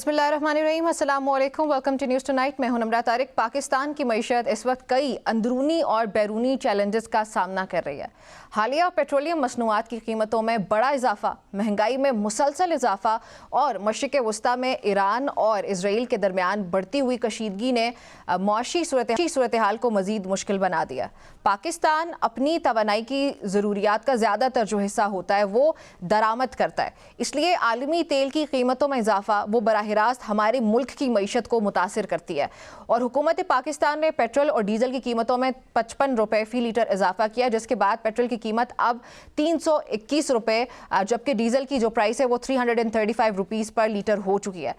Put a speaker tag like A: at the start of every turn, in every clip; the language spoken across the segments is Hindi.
A: बिस्मिल्लाहिर्रहमानिर्रहीम, अस्सलाम वालेकुम, वेलकम टू न्यूज़ टुनाइट। मैं हूं नम्रा तारिक। पाकिस्तान की मईशत इस वक्त कई अंदरूनी और बैरूनी चैलेंजेस का सामना कर रही है। हालिया पेट्रोलियम मसनूआत की कीमतों में बड़ा इजाफा, महंगाई में मुसलसल इजाफा और मशरिक़ वस्ता में ईरान और इसराइल के दरमियान बढ़ती हुई कशीदगी ने मुआशी सूरत हाल को मज़ीद मुश्किल बना दिया। पाकिस्तान अपनी तवानाई की ज़रूरियात का ज़्यादातर जो हिस्सा होता है वो दरामद करता है, इसलिए आलमी तेल की कीमतों में इजाफा वो बराह रास्त हमारे मुल्क की मईशत को मुतासिर करती है। और हुकूमत पाकिस्तान ने पेट्रोल और डीजल की कीमतों में 55 रुपये फ़ी लीटर इजाफा किया, जिसके बाद पेट्रोल की कीमत अब 321 रुपये, जबकि डीजल की जो प्राइस है वो 335 रुपीज़ पर लीटर हो चुकी है।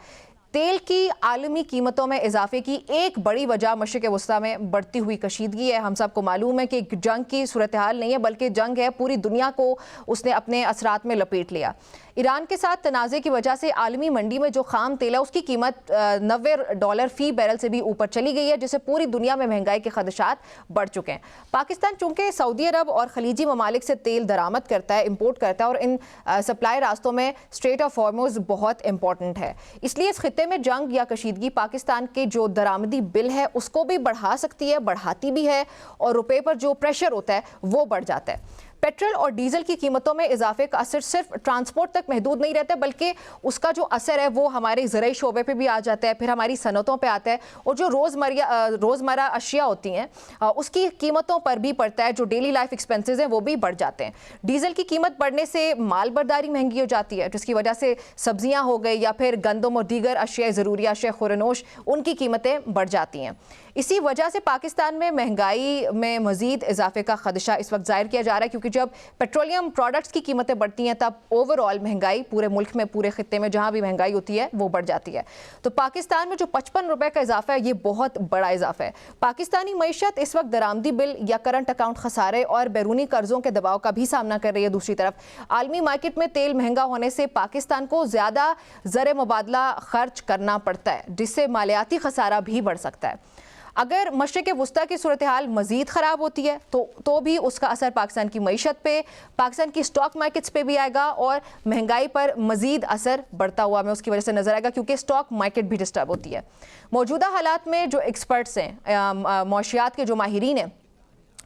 A: तेल की आलमी कीमतों में इजाफे की एक बड़ी वजह मशरिक़ वस्ता में बढ़ती हुई कशीदगी है। हम सबको मालूम है कि जंग की सूरत हाल नहीं है, बल्कि जंग है पूरी दुनिया को उसने अपने असरात में लपेट लिया। ईरान के साथ तनाज़े की वजह से आलमी मंडी में जो खाम तेल है उसकी कीमत $90 फ़ी बैरल से भी ऊपर चली गई है, जिससे पूरी दुनिया में महंगाई के खदशात बढ़ चुके हैं। पाकिस्तान चूँकि सऊदी अरब और खलीजी ममालिक से तेल दरामद करता है, इम्पोर्ट करता है, और इन सप्लाई रास्तों में स्ट्रेट ऑफ हॉर्मुज़ बहुत इंपॉर्टेंट है, इसलिए इस खित्ते में जंग या कशीदगी पाकिस्तान के जो दरामदी बिल है उसको भी बढ़ा सकती है, बढ़ाती भी है, और रुपये पर जो प्रेशर होता है वो बढ़ जाता है। पेट्रोल और डीजल की कीमतों में इजाफे का असर सिर्फ ट्रांसपोर्ट तक महदूद नहीं रहता, बल्कि उसका जो असर है वो हमारे ज़राई शोबे पे भी आ जाता है, फिर हमारी सनतों पे आता है, और जो रोज़मर्रा अशिया होती हैं उसकी कीमतों पर भी पड़ता है। जो डेली लाइफ एक्सपेंसेस हैं वो भी बढ़ जाते हैं। डीजल की कीमत बढ़ने से माल बर्दारी महंगी हो जाती है, जिसकी वजह से सब्जियाँ हो गई या फिर गंदम और दीगर अशिया ज़रूरी अशिया खुरनोश, उनकी कीमतें बढ़ जाती हैं। इसी वजह से पाकिस्तान में महंगाई में मज़ीद इजाफे का खदशा इस वक्त ज़ाहिर किया जा रहा है, क्योंकि जब पेट्रोलियम प्रोडक्ट्स की कीमतें बढ़ती हैं तब ओवरऑल महंगाई पूरे मुल्क में, पूरे खित्ते में जहाँ भी महंगाई होती है वो बढ़ जाती है। तो पाकिस्तान में जो 55 रुपये का इजाफा है ये बहुत बड़ा इजाफा है। पाकिस्तानी मईशत इस वक्त दरामदी बिल या करंट अकाउंट खसारे और बैरूनी कर्जों के दबाव का भी सामना कर रही है। दूसरी तरफ आलमी मार्केट में तेल महंगा होने से पाकिस्तान को ज़्यादा ज़र मुबादला खर्च करना पड़ता है, जिससे मालियाती खसारा भी बढ़ सकता है। अगर मशरिक़ वस्ता की सूरत हाल मज़ीद ख़राब होती है तो भी उसका असर पाकिस्तान की मईशत पे, पाकिस्तान की स्टॉक मार्केट्स पे भी आएगा, और महंगाई पर मज़ीद असर बढ़ता हुआ हमें उसकी वजह से नज़र आएगा, क्योंकि स्टॉक मार्केट भी डिस्टर्ब होती है। मौजूदा हालात में जो एक्सपर्ट्स हैं, मौशियात के जो माहिरीन हैं,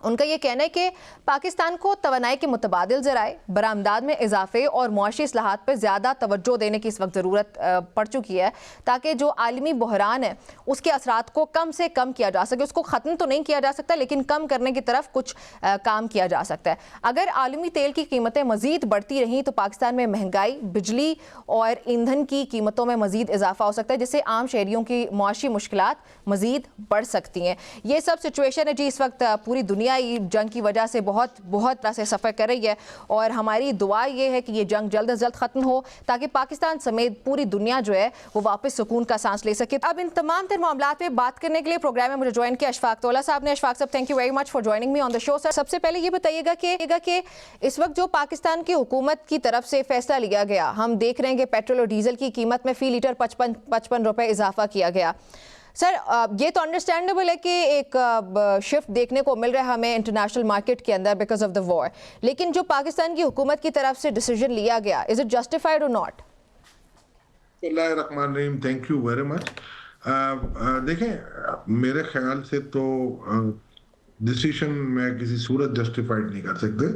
A: उनका ये कहना है कि पाकिस्तान को तवानाई के मुतबादिल ज़राए, बरामदाद में इजाफे और मुआशी इस्लाहात पर ज़्यादा तवज्जो देने की इस वक्त ज़रूरत पड़ चुकी है, ताकि जो आलमी बहरान है उसके असरात को कम से कम किया जा सके। उसको ख़त्म तो नहीं किया जा सकता, लेकिन कम करने की तरफ कुछ काम किया जा सकता है। अगर आलमी तेल की कीमतें मज़ीद बढ़ती रहीं तो पाकिस्तान में महंगाई, बिजली और ईंधन की कीमतों में मज़ीद इजाफा हो सकता है, जिससे आम शहरियों की मुआशी मुश्किलात मज़ीद बढ़ सकती हैं। ये सब सिचुएशन है जी इस वक्त पूरी दुनिया जंग की वजह से बहुत तरह से सफ़र कर रही है, और हमारी दुआ ये है कि ये जंग जल्द से जल्द ख़त्म हो, ताकि पाकिस्तान समेत पूरी दुनिया जो है वो वापस सुकून का सांस ले सके। अब इन तमाम तर मामलात पे बात करने के लिए प्रोग्राम में मुझे ज्वाइन किया अशफाक तौला साहब ने। अशफाक साहब, thank you very much for joining me on the show. Sir, सबसे पहले ये बताइएगा कि इस वक्त जो पाकिस्तान की हुकूमत की तरफ से फैसला लिया गया, हम देख रहे हैं कि पेट्रोल और डीजल की कीमत में फ़ी लीटर 55 रुपये इजाफा किया गया। सर, ये तो अंडरस्टैंडेबल है कि एक शिफ्ट देखने को मिल रहा है हमें इंटरनेशनल मार्केट के अंदर बिकॉज ऑफ द वॉर, लेकिन जो पाकिस्तान की हुकूमत की तरफ से डिसीजन लिया गया, इज इट जस्टिफाइड और नॉट?
B: बिस्मिल्लाहिर्रहमानिर्रहीम, थैंक यू वेरी मच। देखें, मेरे ख्याल से तो डिसीजन मैं किसी सूरत जस्टिफाइड नहीं कर सकते,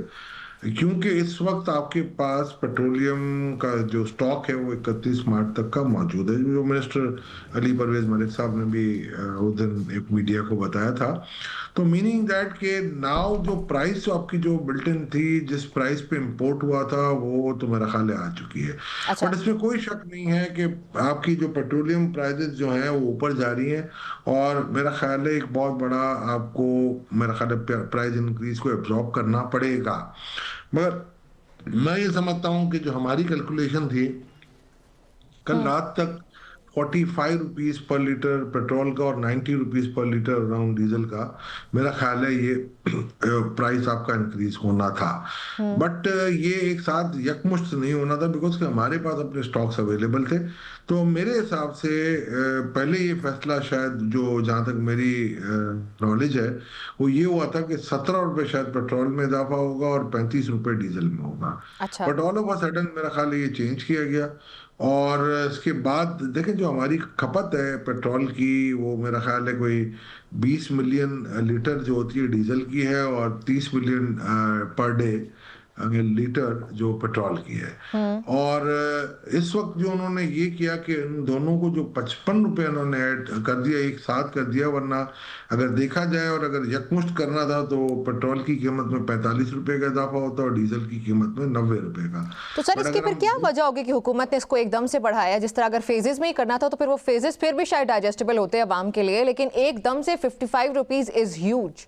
B: क्योंकि इस वक्त आपके पास पेट्रोलियम का जो स्टॉक है वो 31 मार्च तक का मौजूद है, जो मिनिस्टर अली परवेज मलिक साहब ने भी उस दिन एक मीडिया को बताया था। तो मीनिंग दैट के नाउ जो प्राइस आपकी जो बिल्ट इन थी, जिस प्राइस पे इंपोर्ट हुआ था, वो तो मेरा ख्याल आ चुकी है। बट इसमें कोई शक नहीं है कि आपकी जो पेट्रोलियम प्राइसेस जो हैं वो ऊपर जा रही हैं, और मेरा ख्याल है एक बहुत बड़ा आपको मेरा ख्याल है प्राइस इंक्रीज को एब्जॉर्ब करना पड़ेगा। मगर मैं ये समझता हूँ कि जो हमारी कैलकुलेशन थी कल रात तक 45 रुपीज पर लीटर पेट्रोल का और 90 rupees per litre around diesel का, मेरा ख्याल है ये प्राइस आपका इंक्रीज होना था। बट ये एक साथ यकमुश्त नहीं होना था, बिकॉज हमारे पास अपने स्टॉक्स अवेलेबल थे। तो मेरे हिसाब से पहले ये फैसला शायद, जो जहाँ तक मेरी नॉलेज है, वो ये हुआ था कि 17 रुपये शायद पेट्रोल में इजाफा होगा और 35 रुपये डीजल में होगा।
A: अच्छा।
B: But all of a sudden मेरा ख्याल है ये चेंज किया गया, और इसके बाद देखें जो हमारी खपत है पेट्रोल की, वो मेरा ख्याल है कोई 20 मिलियन लीटर जो होती है डीजल की है, और 30 मिलियन पर डे लीटर जो पेट्रोल की है।
A: हम्म।
B: और इस वक्त जो उन्होंने ये किया कि इन दोनों को जो 55 रुपए उन्होंने ऐड कर दिया, एक साथ कर दिया, वरना अगर देखा जाए और अगर यकमुश्त करना था तो पेट्रोल की कीमत में 45 रुपए का इजाफा होता और डीजल की कीमत में 90 रुपए का।
A: तो सर
B: बट
A: इसकी
B: अगर
A: फिर
B: हम
A: क्या वजह होगी कि हुकूमत ने इसको एकदम से बढ़ाया? जिस तरह अगर फेजेस में ही करना था तो फिर वो फेजेस फिर भी शायद डाइजेस्टेबल होते हैं अवाम के लिए, लेकिन एकदम से 55 रुपीज इज ह्यूज।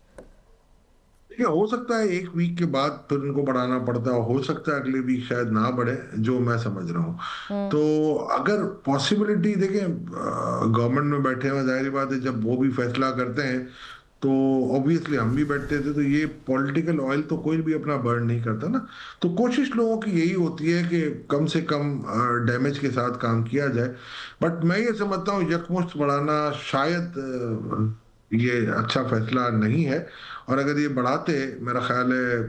B: देखिए, हो सकता है एक वीक के बाद फिर इनको बढ़ाना पड़ता है, हो सकता है अगले वीक शायद ना बढ़े, जो मैं समझ रहा हूँ।
A: हम्म।
B: तो अगर पॉसिबिलिटी देखें, गवर्नमेंट में बैठे हुए जाहिर बात है जब वो भी फैसला करते हैं तो ऑब्वियसली हम भी बैठते थे, तो ये पॉलिटिकल ऑयल तो कोई भी अपना बर्न नहीं करता ना। तो कोशिश लोगों की यही होती है कि कम से कम डैमेज के साथ काम किया जाए। बट मैं ये समझता हूँ यकमुश्त बढ़ाना शायद ये अच्छा फैसला नहीं है। और अगर ये बढ़ाते, मेरा ख्याल है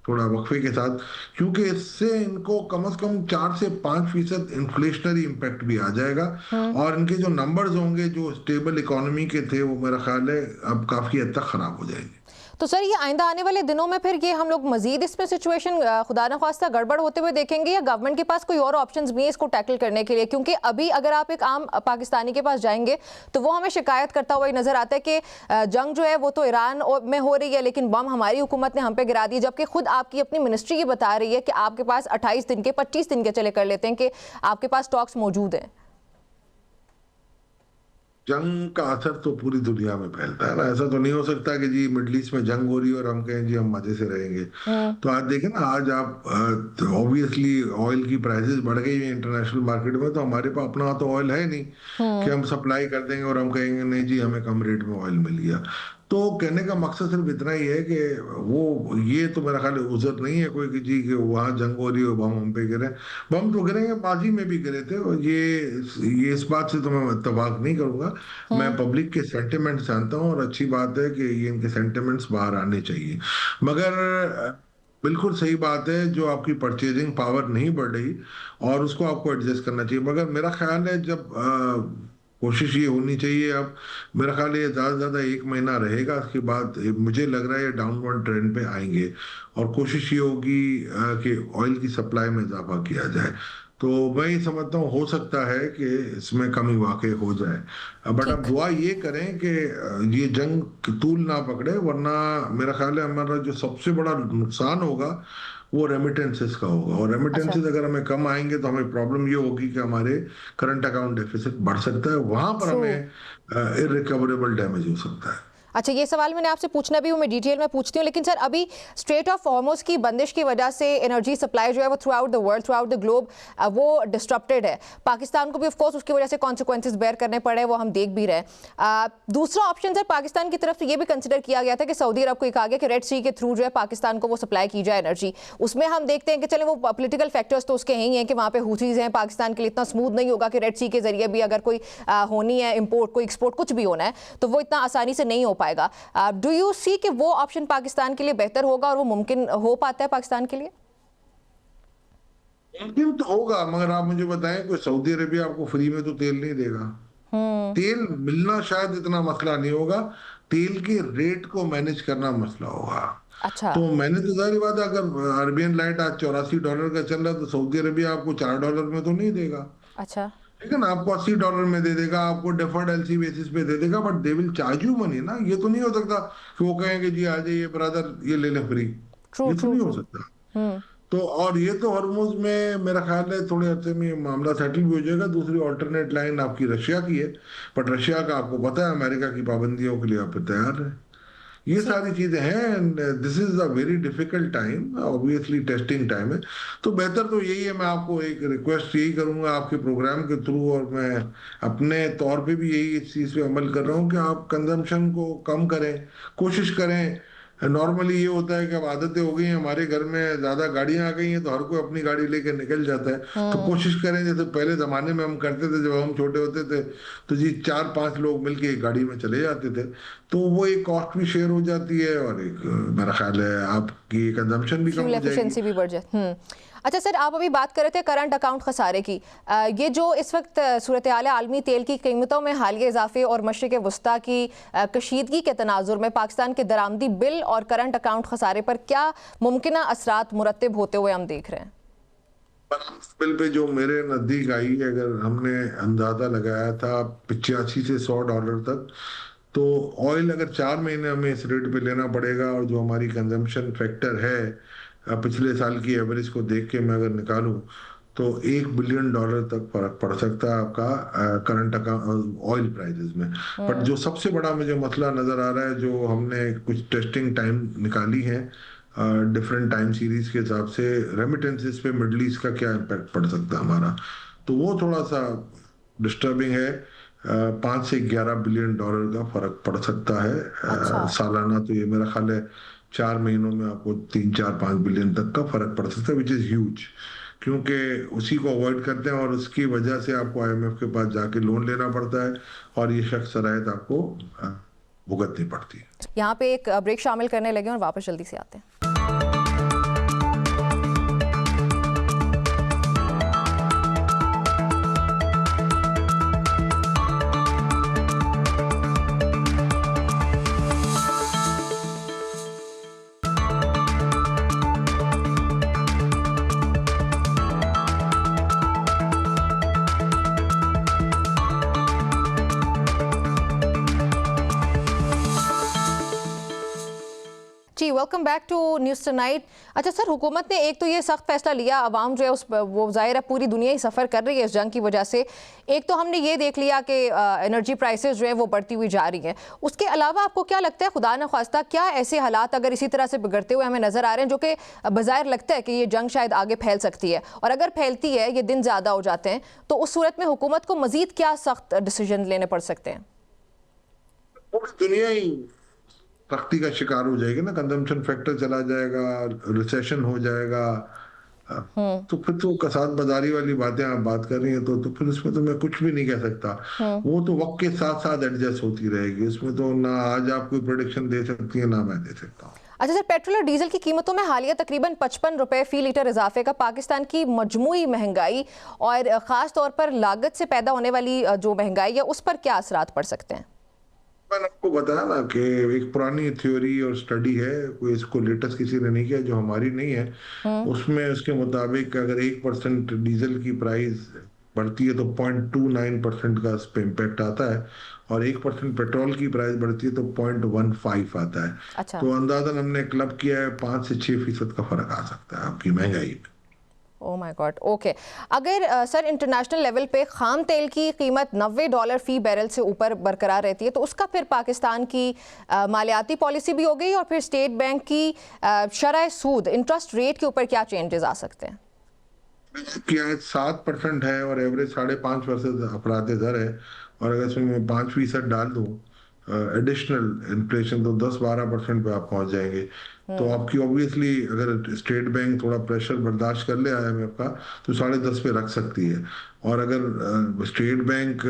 B: थोड़ा वक्फे के साथ, क्योंकि इससे इनको कम से कम 4 से 5% इन्फ्लेशनरी इम्पैक्ट भी आ जाएगा।
A: हम्म।
B: और इनके जो नंबर्स होंगे जो स्टेबल इकोनॉमी के थे, वो मेरा ख्याल है अब काफी हद तक खराब हो जाएंगे।
A: तो सर ये आइंदा आने वाले दिनों में फिर ये हम लोग मजीद इसमें सिचुएशन खुदा न खास्ता गड़बड़ होते हुए देखेंगे, या गवर्नमेंट के पास कोई और ऑप्शंस भी है इसको टैकल करने के लिए? क्योंकि अभी अगर आप एक आम पाकिस्तानी के पास जाएंगे तो वो हमें शिकायत करता हुआ नजर आता है कि जंग जो है वो तो ईरान में हो रही है, लेकिन बम हमारी हुकूमत ने हम पे गिरा दी, जबकि खुद आपकी अपनी मिनिस्ट्री ये बता रही है कि आपके पास 28 दिन के 25 दिन के चले कर लेते हैं कि आपके पास स्टॉक्स मौजूद हैं।
B: जंग का असर तो पूरी दुनिया में फैलता है ना। ऐसा तो नहीं हो सकता कि जी मिडल ईस्ट में जंग हो रही है और हम कहें जी हम मजे से रहेंगे।
A: हम्म।
B: तो आज देखें ना, आज आप ऑब्वियसली ऑयल की प्राइसेस बढ़ गई है इंटरनेशनल मार्केट में, तो हमारे पास अपना तो ऑयल है नहीं कि
A: हम्म।
B: हम सप्लाई कर देंगे और हम कहेंगे नहीं जी हमें कम रेट में ऑयल मिल गया। तो कहने का मकसद सिर्फ इतना ही है कि वो ये तो मेरा ख्याल है उज़र नहीं है कोई कि जी कि वहां जंग हो रही हो बम हम पे गिरे। बम तो गिरेंगे, माजी में भी गिरे थे, और ये इस बात से तो मैं इत्तेफाक नहीं करूंगा। मैं
A: हम्म।
B: पब्लिक के सेंटिमेंट्स जानता हूँ और अच्छी बात है कि ये इनके सेंटिमेंट्स बाहर आने चाहिए। मगर बिल्कुल सही बात है, जो आपकी परचेजिंग पावर नहीं बढ़ रही और उसको आपको एडजस्ट करना चाहिए। मगर मेरा ख्याल है जब कोशिश ये होनी चाहिए अब, मेरा ख्याल है ये ज़्यादा से ज़्यादा एक महीना रहेगा, उसके बाद मुझे लग रहा है ये डाउनवर्ड ट्रेंड पे आएंगे। और कोशिश ये होगी कि ऑयल की सप्लाई में इजाफा किया जाए। तो मैं ये समझता हूँ हो सकता है कि इसमें कमी वाकई हो जाए। बट अब
A: ठीक।
B: दुआ ये करें कि ये जंग तूल ना पकड़े, वरना मेरा ख्याल है हमारा जो सबसे बड़ा नुकसान होगा वो रेमिटेंसेस का होगा। और
A: अच्छा।
B: रेमिटेंसेस अगर हमें कम आएंगे तो हमें प्रॉब्लम ये होगी कि हमारे करंट अकाउंट डेफिसिट बढ़ सकता है, वहां पर
A: ट्रू।
B: हमें इरिकवरेबल डैमेज हो सकता है।
A: अच्छा, ये सवाल मैंने आपसे पूछना भी वो मैं डिटेल में पूछती हूँ, लेकिन सर अभी स्ट्रेट ऑफ हॉर्मुज़ की बंदिश की वजह से एनर्जी सप्लाई जो है वो through out the world, through out the globe वो डिस्टर्प्टेड है। पाकिस्तान को भी ऑफ कोर्स उसकी वजह से कॉन्सिक्वेंसेस बेयर करने पड़े, वो हम देख भी रहे हैं। दूसरा ऑप्शन सर पाकिस्तान की तरफ से ये भी कंसिडर किया गया था कि सऊदी अरब को एक आ गया कि रेड सी के थ्रू जो है पाकिस्तान को वो सप्लाई की जाए एनर्जी। उसमें हम देखते हैं कि चले वो पोलिटिकल फैक्टर्स तो उसके ही हैं कि वहाँ पे हुथीज़ हैं, पाकिस्तान के लिए इतना स्मूथ नहीं होगा कि रेड सी के जरिए भी अगर कोई होनी है इम्पोर्ट, कोई एक्सपोर्ट कुछ भी होना है तो वो इतना आसानी से नहीं हो पाएगा। डू यू सी कि वो ऑप्शन पाकिस्तान के लिए बेहतर होगा और वो मुमकिन हो पाता है पाकिस्तान के लिए?
B: मुमकिन तो होगा, मगर आप मुझे बताएं कोई सऊदी अरेबिया आपको फ्री में तो तेल नहीं देगा।
A: हम्म।
B: तेल मिलना शायद इतना मसला नहीं होगा, तेल के रेट को मैनेज करना मसला होगा।
A: अच्छा।
B: तो मैंने तो जाहिर बात है, अगर अरबियन लाइट आज $84 का चल रहा है तो सऊदी अरेबिया आपको $4 में तो नहीं देगा।
A: अच्छा।
B: ठीक है ना, आपको $80 में दे देगा, आपको डेफर्ड एलसी बेसिस पे दे देगा, but they will charge you money ना। ये तो नहीं हो सकता कि वो कहेंगे जी आ जाइए ब्रदर ये ले ले फ्री।
A: ट्रू
B: ये तो
A: ट्रू
B: नहीं हो
A: ट्रू।
B: सकता।
A: हम्म।
B: तो और ये तो हॉर्मुज में मेरा ख्याल है थोड़े अरसे में ये मामला सेटल भी हो जाएगा। दूसरी ऑल्टरनेट लाइन आपकी रशिया की है, बट रशिया का आपको पता है अमेरिका की पाबंदियों के लिए आप तैयार है। ये
A: ठीक।
B: सारी चीजें हैं, and this is a very difficult time, obviously testing time है। तो बेहतर तो यही है, मैं आपको एक रिक्वेस्ट यही करूंगा आपके प्रोग्राम के थ्रू, और मैं अपने तौर पे भी यही इस चीज पे अमल कर रहा हूँ कि आप कंजम्पशन को कम करें, कोशिश करें। नॉर्मली ये होता है कि अब आदतें हो गई हैं, हमारे घर में ज्यादा गाड़ियां आ गई हैं तो हर कोई अपनी गाड़ी लेके निकल जाता है। तो
A: हम्म।
B: कोशिश करें जैसे पहले जमाने में हम करते थे जब हम छोटे होते थे, तो जी 4-5 लोग मिलके एक गाड़ी में चले जाते थे। तो वो एक कॉस्ट भी शेयर हो जाती है और एक मेरा ख्याल है आपकी कंजम्पशन भी कम
A: फ्यूल
B: हो जाएगी।
A: एफिशिएंसी भी बढ़ जाए। अच्छा सर, आप अभी बात कर रहे थे करंट अकाउंट खसारे की। ये जो इस वक्त सूरत हाल है, आलमी तेल की कीमतों में हालिया इजाफे और मशरिक़ वस्ता की कशीदगी के तनाजुर में पाकिस्तान के दरामदी बिल और करंट अकाउंट खसारे पर क्या मुमकिन असरात मुरतब होते हुए हम देख रहे हैं?
B: बिल पे जो मेरे नजदीक आई, अगर हमने अंदाजा लगाया था 85 से $100 तक, तो ऑयल अगर 4 महीने हमें इस रेट पे लेना पड़ेगा, और जो हमारी कंजम्पशन फैक्टर है पिछले साल की एवरेज को देख के मैं अगर निकालूं, तो $1 बिलियन तक फर्क पड़ सकता है आपका करंट अकाउंट ऑयल प्राइसेस में। बट जो सबसे बड़ा मुझे मसला नजर आ रहा है, जो हमने कुछ टेस्टिंग टाइम निकाली है डिफरेंट टाइम सीरीज के हिसाब से, रेमिटेंसेस पे मिडल ईस्ट का क्या इम्पैक्ट पड़ सकता है हमारा, तो वो थोड़ा सा डिस्टर्बिंग है। 5 से 11 बिलियन डॉलर का फर्क पड़ सकता है
A: अच्छा।
B: सालाना। तो ये मेरा ख्याल है 4 महीनों में आपको 3, 4, 5 बिलियन तक का फर्क पड़ सकता है, विच इज ह्यूज। क्योंकि उसी को अवॉइड करते हैं, और उसकी वजह से आपको आईएमएफ के पास जाके लोन लेना पड़ता है, और ये शख्स शराइत आपको भुगतनी पड़ती है।
A: यहाँ पे एक ब्रेक शामिल करने लगे और वापस जल्दी से आते हैं। जी, welcome back to News Tonight. अच्छा सर, हुकूमत ने एक तो ये सख्त फैसला लिया, अवाम जो है उस वो ज़ाहिर है पूरी दुनिया ही सफ़र कर रही है इस जंग की वजह से। एक तो हमने ये देख लिया कि एनर्जी प्राइसेस जो है वो बढ़ती हुई जा रही हैं। उसके अलावा आपको क्या लगता है, खुदा न ख्वास्ता क्या ऐसे हालात अगर इसी तरह से बिगड़ते हुए हमें नज़र आ रहे हैं, जो कि बज़ाहिर लगता है कि ये जंग शायद आगे फैल सकती है, और अगर फैलती है, ये दिन ज़्यादा हो जाते हैं, तो उस सूरत में हुकूमत को मज़ीद क्या सख्त डिसीजन लेने पड़ सकते हैं?
B: पूरी दुनिया ही सख्ती का शिकार हो जाएगी ना, कंजम्पशन फैक्टर चला जाएगा, रिसेशन हो जाएगा। तो फिर तो कसाद बाजारी वाली बातें आप बात कर रही हैं, तो फिर उसमें तो मैं कुछ भी नहीं कह सकता। वो तो वक्त के साथ साथ एडजस्ट होती रहेगी, उसमें तो ना आज आप कोई प्रोडिक्शन दे सकती है, ना मैं दे सकता हूँ।
A: अच्छा सर, पेट्रोल और डीजल की कीमतों में हालिया तकरीबन 55 रुपए फी लीटर इजाफे का पाकिस्तान की मजमूई महंगाई और ख़ास तौर पर लागत से पैदा होने वाली जो महंगाई है उस पर क्या असरात पड़ सकते हैं?
B: मैंने आपको बताया ना कि एक पुरानी थ्योरी और स्टडी है, कोई इसको लेटेस्ट किसी ने नहीं किया, जो हमारी नहीं है। उसमें उसके मुताबिक अगर 1% डीजल की प्राइस बढ़ती है तो 0.29% का इस पे इम्पैक्ट आता है, और 1% पेट्रोल की प्राइस बढ़ती है तो 0.15 आता है।
A: अच्छा।
B: तो अंदाजन हमने क्लब किया है 5 से 6% का फर्क आ सकता है आपकी महंगाई में।
A: Oh my God, okay. अगर सर इंटरनेशनल लेवल पे खाम तेल की कीमत $90 फी बैरल से ऊपर बरकरार रहती है, तो उसका फिर पाकिस्तान की मालियाती पॉलिसी भी हो गई, और फिर स्टेट बैंक की शरह सूद इंटरेस्ट रेट के ऊपर क्या चेंजेस आ सकते हैं?
B: क्या 7% है, और एवरेज 5.5% अपराध दर है, और अगर इसमें मैं 5% डाल दूं एडिशनल इन्फ्लेशन, तो 10-12% पे आप पहुंच जाएंगे। तो आपकी ऑब्वियसली अगर स्टेट बैंक थोड़ा प्रेशर बर्दाश्त कर ले आईएमएफ का, तो 10.5 पे रख सकती है। और अगर स्टेट बैंक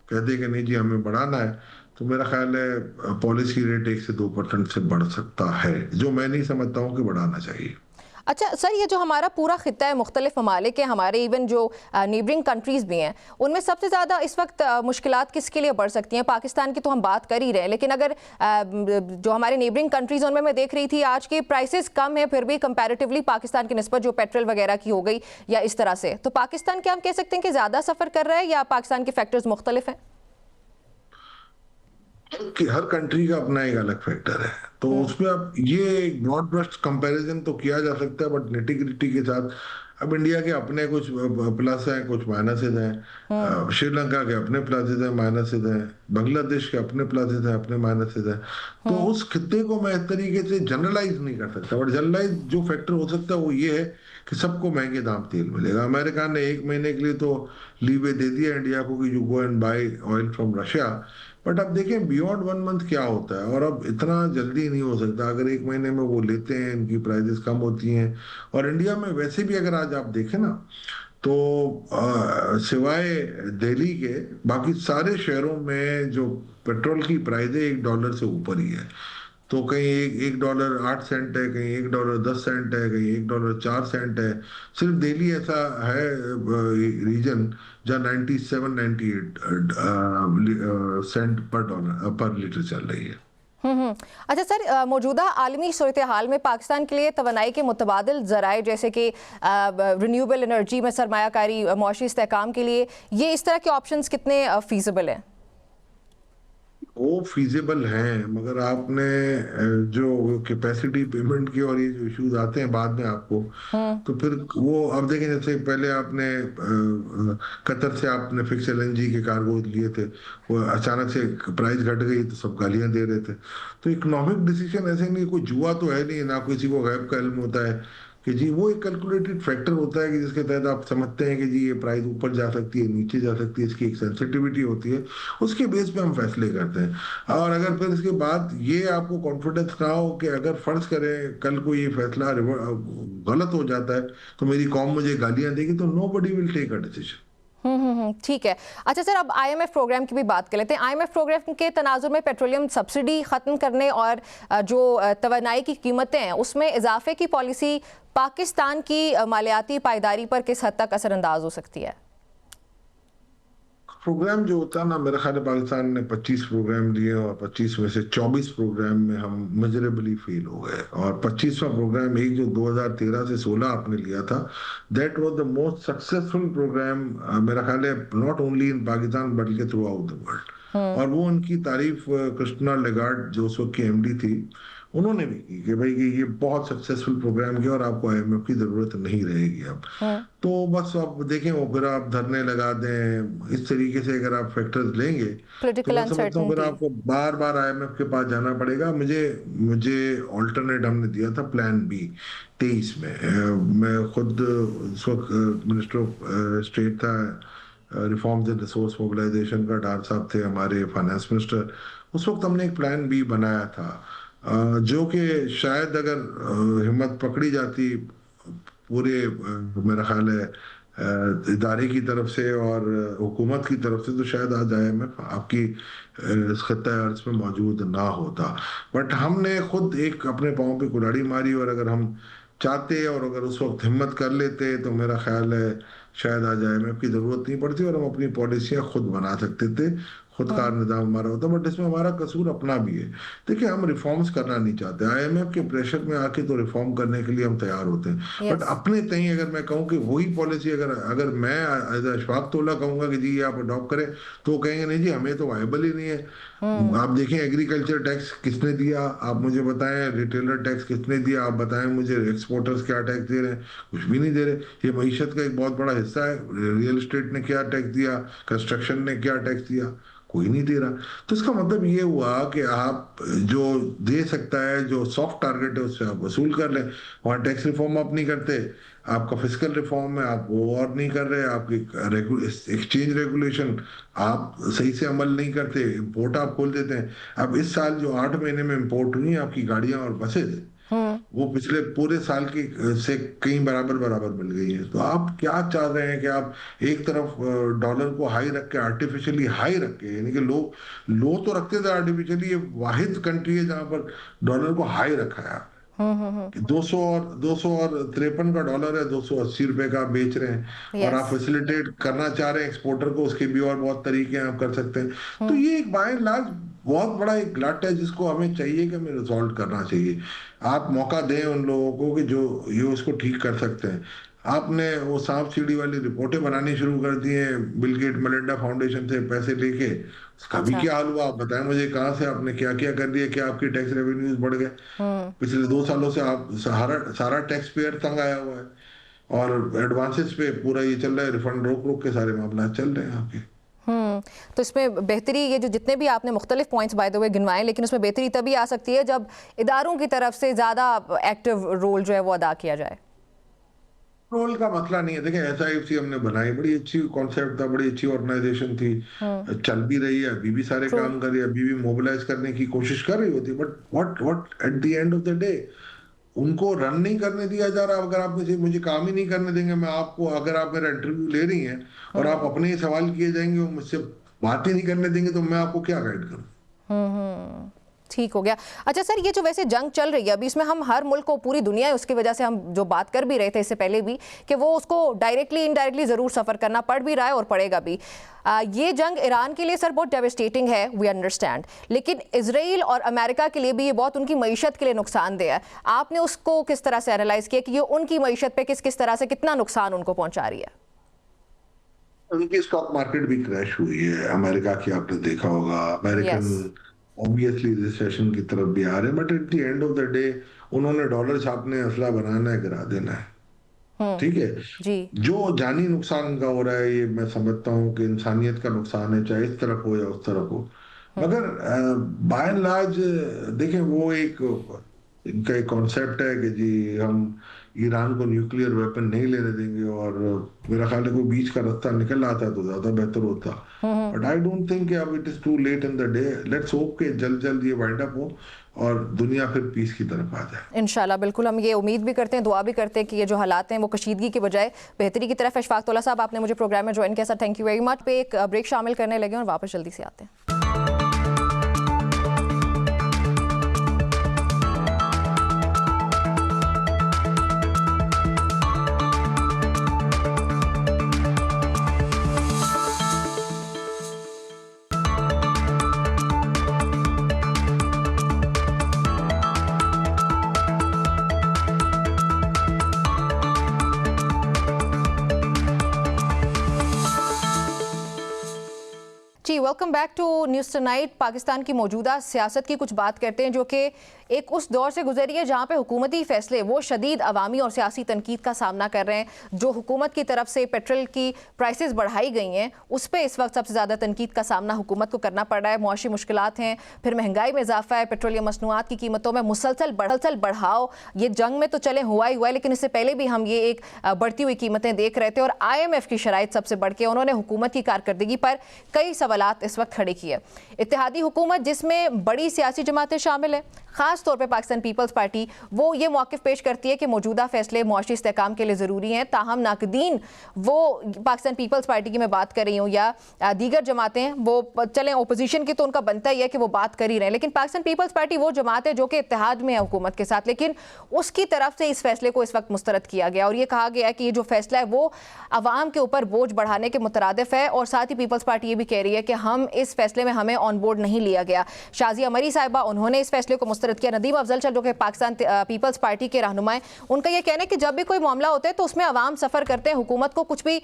B: कह दे कि नहीं जी हमें बढ़ाना है, तो मेरा ख्याल है पॉलिसी रेट 1 से 2% से बढ़ सकता है, जो मैं नहीं समझता हूँ कि बढ़ाना चाहिए।
A: अच्छा सर, ये जो हमारा पूरा खित्ता है, मुख्तलिफ ममालिक है हमारे, इवन जो नेबरिंग कंट्रीज़ भी हैं, उनमें सबसे ज़्यादा इस वक्त मुश्किलात किसके लिए बढ़ सकती हैं? पाकिस्तान की तो हम बात कर ही रहे हैं, लेकिन अगर जो हमारे नेबरिंग कंट्रीज़, उनमें मैं देख रही थी आज की प्राइसेस कम है, फिर भी कंपैरेटिवली पाकिस्तान की निस्बत, जो पेट्रोल वगैरह की हो गई या इस तरह से, तो पाकिस्तान क्या हम कह सकते हैं कि ज़्यादा सफ़र कर रहा है, या पाकिस्तान के फैक्टर्स मुख्तलिफ हैं?
B: कि हर कंट्री का अपना एक अलग फैक्टर है, तो उसमें आप ये ब्रॉड ब्रश कंपैरिजन तो किया जा सकता है, बट निटी-ग्रिटी के साथ अब इंडिया के अपने कुछ प्लस हैं, कुछ माइनसेस हैं, श्रीलंका के अपने प्लसेस हैं, माइनसेस हैं, बांग्लादेश के अपने प्लसेस हैं, अपने माइनसेस हैं। तो उस खित्ते को मैं इस तरीके से जनरलाइज नहीं कर सकता, बट जनरलाइज जो फैक्टर हो सकता है वो ये है कि सबको महंगे दाम तेल मिलेगा। अमेरिका ने 1 महीने के लिए तो लीवे दे दिया इंडिया को कि you go and buy oil from Russia, but अब देखें बियॉन्ड 1 मंथ क्या होता है, और अब इतना जल्दी नहीं हो सकता। अगर 1 महीने में वो लेते हैं, इनकी प्राइसेस कम होती हैं, और इंडिया में वैसे भी अगर आज आप देखें ना, तो सिवाय दिल्ली के बाकी सारे शहरों में जो पेट्रोल की प्राइस है $1 से ऊपर ही है। तो कहीं एक डॉलर 8 सेंट है, कहीं $1 10 है, कहीं $1 4 है। सिर्फ दिल्ली ऐसा है रीजन जहाँ 97 98 सेंट पर डॉलर पर लीटर चल रही है।
A: अच्छा सर, मौजूदा आलमी सूरत हाल में पाकिस्तान के लिए तवानाई के मुतबादिल ज़राए जैसे कि रिन्यूएबल एनर्जी में सरमायाकारी, मुआशी इस्तेहकाम के लिए ये इस तरह के ऑप्शंस कितने फीजिबल हैं?
B: वो फीजिबल हैं, मगर आपने जो कैपेसिटी पेमेंट की और ये जो इश्यूज आते हैं बाद में आपको, तो फिर वो अब देखें, जैसे पहले आपने कतर से आपने फिक्स एलएनजी के कार्गो लिए थे, वो अचानक से प्राइस घट गई तो सब गालियां दे रहे थे। तो इकोनॉमिक डिसीजन ऐसे नहीं, कोई जुआ तो है नहीं, ना किसी को गैब का इल्म होता है कि जी वो एक कैलकुलेटेड फैक्टर होता है कि जिसके तहत आप समझते हैं कि जी ये प्राइस ऊपर जा सकती है, नीचे जा सकती है, इसकी एक सेंसिटिविटी होती है, उसके बेस पे हम फैसले करते हैं। और अगर फिर इसके बाद ये आपको कॉन्फिडेंस ना हो कि अगर फर्ज करें कल को ये फैसला गलत हो जाता है तो मेरी कौम मुझे गालियां देगी, तो nobody will take a decision.
A: ठीक है। अच्छा सर, अब आईएमएफ प्रोग्राम की भी बात कर लेते हैं। आईएमएफ प्रोग्राम के तनाजुर में पेट्रोलियम सब्सिडी ख़त्म करने और जो तवानाई की कीमतें हैं उसमें इजाफे की पॉलिसी पाकिस्तान की मालियाती पायदारी पर किस हद तक असरअंदाज हो सकती है?
B: प्रोग्राम जो होता है ना, मेरा ख्याल है पाकिस्तान ने 25 प्रोग्राम लिए और 25 में से 24 प्रोग्राम में हम मेजरेबली फेल हो गए। और 25वां प्रोग्राम एक जो 2013 से 16 आपने लिया था, that was the most successful programme, मेरा ख्याल है नॉट ओनली इन पाकिस्तान बल्कि थ्रू आउट द वर्ल्ड। और वो उनकी तारीफ कृष्णा लेगार्ड जो उस वक्त की एमडी थी, उन्होंने भी की कि भाई कि ये बहुत सक्सेसफुल प्रोग्राम किया और आपको आईएमएफ की जरूरत नहीं रहेगी अब। तो बस आप देखें, वो फिर आप धरने लगा दें इस तरीके से, अगर आप फैक्टर्स लेंगे तो
A: पॉलिटिकल
B: मैं समझता हूँ फिर
A: अनसर्टेनिटी।
B: आपको बार बार आईएमएफ के पास जाना पड़ेगा। मुझे मुझे ऑल्टरनेट हमने दिया था प्लान बी 23 में। मैं खुद उस वक्त मिनिस्टर ऑफ स्टेट था, रिफॉर्म्स एंड रिसोर्स मोबिलाइजेशन का, डार साहब थे हमारे फाइनेंस मिनिस्टर। उस वक्त हमने एक प्लान बी बनाया था, जो कि शायद अगर हिम्मत पकड़ी जाती पूरे मेरा ख्याल है इदारे की तरफ से और हुकूमत की तरफ से, तो शायद आज आईएमएफ आपकी इस खत्ता अर्ज में मौजूद ना होता। बट हमने खुद एक अपने पाँव पे कुल्हाड़ी मारी, और अगर हम चाहते और अगर उस वक्त हिम्मत कर लेते तो मेरा ख्याल है शायद आज आईएमएफ की जरूरत नहीं पड़ती और हम अपनी पॉलिसियां खुद बना सकते थे, खुदकार निज़ाम हमारा होता। बट इसमें हमारा कसूर अपना भी है। देखिए, हम रिफॉर्म्स करना नहीं चाहते, आईएमएफ के प्रेशर में आके तो रिफॉर्म करने के लिए हम तैयार होते हैं। But
A: yes.
B: अपने तई अगर मैं कहूँ कि वही पॉलिसी अगर अगर मैं एज अशफाक तौला कहूंगा कि जी ये आप अडॉप्ट करें, तो वो कहेंगे नहीं जी हमें तो वायबल ही नहीं है। आप देखें, एग्रीकल्चर टैक्स किसने दिया, आप मुझे बताएं। रिटेलर टैक्स किसने दिया, आप बताएं मुझे। एक्सपोर्टर्स क्या टैक्स दे रहे हैं? कुछ भी नहीं दे रहे। ये मईशत का एक बहुत बड़ा हिस्सा है। रियल एस्टेट ने क्या टैक्स दिया, कंस्ट्रक्शन ने क्या टैक्स दिया? कोई नहीं दे रहा। तो इसका मतलब ये हुआ कि आप जो दे सकता है, जो सॉफ्ट टारगेट है, उससे आप वसूल कर लें। वहां टैक्स रिफॉर्म आप नहीं करते, आपका फिजिकल रिफॉर्म है आप वो और नहीं कर रहे, आपकी एक्सचेंज रेगुलेशन आप सही से अमल नहीं करते, इंपोर्ट आप खोल देते हैं। अब इस साल जो 8 महीने में इंपोर्ट हुई आपकी गाड़ियां और बसेज, वो पिछले पूरे साल की से कई बराबर बराबर मिल गई है। तो आप क्या चाह रहे हैं कि आप एक तरफ डॉलर को हाई रख के, आर्टिफिशियली हाई रख के, यानी कि लो तो रखते थे आर्टिफिशियली, ये वाहिद कंट्री है जहां पर डॉलर को हाई रखा है कि 253 का डॉलर है, $280 का आप बेच रहे हैं, और
A: यस।
B: आप फैसिलिटेट करना चाह रहे हैं एक्सपोर्टर को, उसके भी और बहुत तरीके हैं आप कर सकते हैं। तो ये एक बाय एंड लार्ज बहुत बड़ा एक ग्लट है जिसको हमें चाहिए कि हमें रिजॉल्व करना चाहिए। आप मौका दें उन लोगों को कि जो ये उसको ठीक कर सकते हैं। आपने वो सांप सीढ़ी वाली रिपोर्टें बनानी शुरू कर दी हैं बिल गेट मेलिंडा फाउंडेशन से पैसे लेके। उसका भी
A: अच्छा।
B: क्या हाल हुआ? आप बताएं मुझे, कहाँ से आपने क्या क्या कर दिया, क्या आपकी टैक्स रेवेन्यूज बढ़ गए? पिछले 2 सालों से आप सारा सारा टैक्स पेयर तंग आया हुआ है, और एडवांसेस पे पूरा ये चल रहा है, रिफंड रोक रोक के सारे मामला चल रहे हैं आपके।
A: तो इसमें बेहतरी, ये जो जितने भी आपने मुख्तलिफ पॉइंट्स बाय द वे गिनवाए, लेकिन उसमें बेहतरी तभी आ सकती है जब इदारों की तरफ से ज़्यादा एक्टिव रोल जो है वो अदा किया जाए।
B: रोल का मसला नहीं है। देखिए, एसआईएफसी हमने बनाई, बड़ी अच्छी कॉन्सेप्ट था, बड़ी अच्छी ऑर्गेनाइजेशन थी, चल भी रही है, अभी भी सारे
A: ट्रू।
B: काम कर रही है, अभी भी मोबिलाइज करने की कोशिश कर रही होती है। But what at the end of the day उनको रन नहीं करने दिया जा रहा। अगर आप मुझे काम ही नहीं करने देंगे, मैं आपको, अगर आप मेरा इंटरव्यू ले रही हैं और आप अपने ही सवाल किए जाएंगे और मुझसे बात ही नहीं करने देंगे, तो मैं आपको क्या गाइड करूं?
A: हम्म। ठीक। ठीक हो गया। अच्छा सर, ये जो वैसे जंग चल रही है अभी, इसमें हम हर मुल्क को, पूरी दुनिया है, उसकी वजह से हम जो बात कर भी रहे थे इससे पहले भी कि वो उसको डायरेक्टली इनडायरेक्टली ज़रूर सफ़र करना पड़ भी रहा है और पड़ेगा भी। ये जंग ईरान के लिए सर बहुत डेविस्टेटिंग है, वी अंडरस्टैंड, लेकिन इजराइल और अमेरिका के लिए भी ये बहुत उनकी मईशत के लिए नुकसानदेह है। आपने उसको किस तरह से एनालाइज किया कि ये उनकी मईशत पे किस किस तरह से कितना नुकसान उनको पहुंचा रही है?
B: उनकी स्टॉक मार्केट भी क्रैश हुई है, अमेरिका की आपने देखा होगा। American
A: yes.
B: ऑब्वियसली रिसेशन की तरफ भी आ रहे हैं, but at the end of the day उन्होंने डॉलर छापने, असला बनाना है, गिरा देना है। ठीक है।
A: जी।
B: जो जानी नुकसान का हो रहा है, ये मैं समझता हूँ कि इंसानियत का नुकसान है, चाहे इस तरफ हो या उस तरफ हो। मगर बाय एंड लार्ज देखें, वो एक इनका एक कॉन्सेप्ट है कि जी हम ईरान को न्यूक्लियर वेपन नहीं लेने देंगे, और मेरा ख्याल है कोई बीच का रास्ता निकल आता है तो ज्यादा बेहतर होता। बट आई डोंट थिंक अब it is too late in the day. Let's hope कि जल्द जल्द ये वाइंड अप हो और दुनिया फिर पीस की तरफ आ जाए।
A: इंशाल्लाह, बिल्कुल हम ये उम्मीद भी करते हैं, दुआ भी करते हैं कि ये जो हालात हैं वो कशीदगी की बजाय बेहतरी की तरफ। अशफाक तौला साहब, आपने मुझे प्रोग्राम में ज्वाइन किया sir, thank you very much. पे एक ब्रेक शामिल करने लगे और वापस जल्दी से आते हैं। जी, welcome back to News Tonight. Pakistan की मौजूदा सियासत की कुछ बात करते हैं जो कि एक उस दौर से गुजरी है जहां पे हुकूमती फैसले वो शदीद अवामी और सियासी तनकीद का सामना कर रहे हैं। जो हुकूमत की तरफ से पेट्रोल की प्राइसेस बढ़ाई गई हैं, उस पर इस वक्त सबसे ज़्यादा तनकीद का सामना हुकूमत को करना पड़ रहा है। मुआशी मुश्किलात हैं, फिर महंगाई में इजाफा है, पेट्रोलियम मसनूआत की कीमतों में मुसलसल बढ़ाव। ये जंग में तो चले हुआ ही हुआ है, लेकिन इससे पहले भी हम ये एक बढ़ती हुई कीमतें देख रहे थे। और IMF की शराइत सबसे बढ़ के उन्होंने हुकूमत की कारकर्दगी पर कई सवालात इस वक्त खड़े किए। इत्तेहादी हुकूमत जिसमें बड़ी सियासी जमातें शामिल हैं, खास तौर पे पाकिस्तान पीपल्स पार्टी, वो ये मौक़िफ़ पेश करती है कि मौजूदा फैसले मुआशी इस्तेहकाम के लिए ज़रूरी हैं। ताहम नाकदीन, वो पाकिस्तान पीपल्स पार्टी की मैं बात कर रही हूँ या दीगर जमातें, वो चलें ओपोजिशन की तो उनका बनता ही है कि वो बात कर ही रहे हैं, लेकिन पाकिस्तान पीपल्स पार्टी वो जमात है जो कि इत्तेहाद में है हुकूमत के साथ, लेकिन उसकी तरफ से इस फैसले को इस वक्त मुस्तरद किया गया और ये कहा गया है कि ये जो फैसला है वो अवाम के ऊपर बोझ बढ़ाने के मुतरादिफ है। और साथ ही पीपल्स पार्टी ये भी कह रही है कि हम इस फैसले में हमें ऑन बोर्ड नहीं लिया गया। शाजिया मरी साहिबा, उन्होंने इस फैसले को मुस्तरद किया। नदीम अफजल जो कि पाकिस्तान पीपल्स पार्टी के रहनुमाएं, उनका यह कहना है कि जब भी कोई मामला होता है तो उसमें अवाम सफ़र करते हैं, हुकूमत को कुछ भी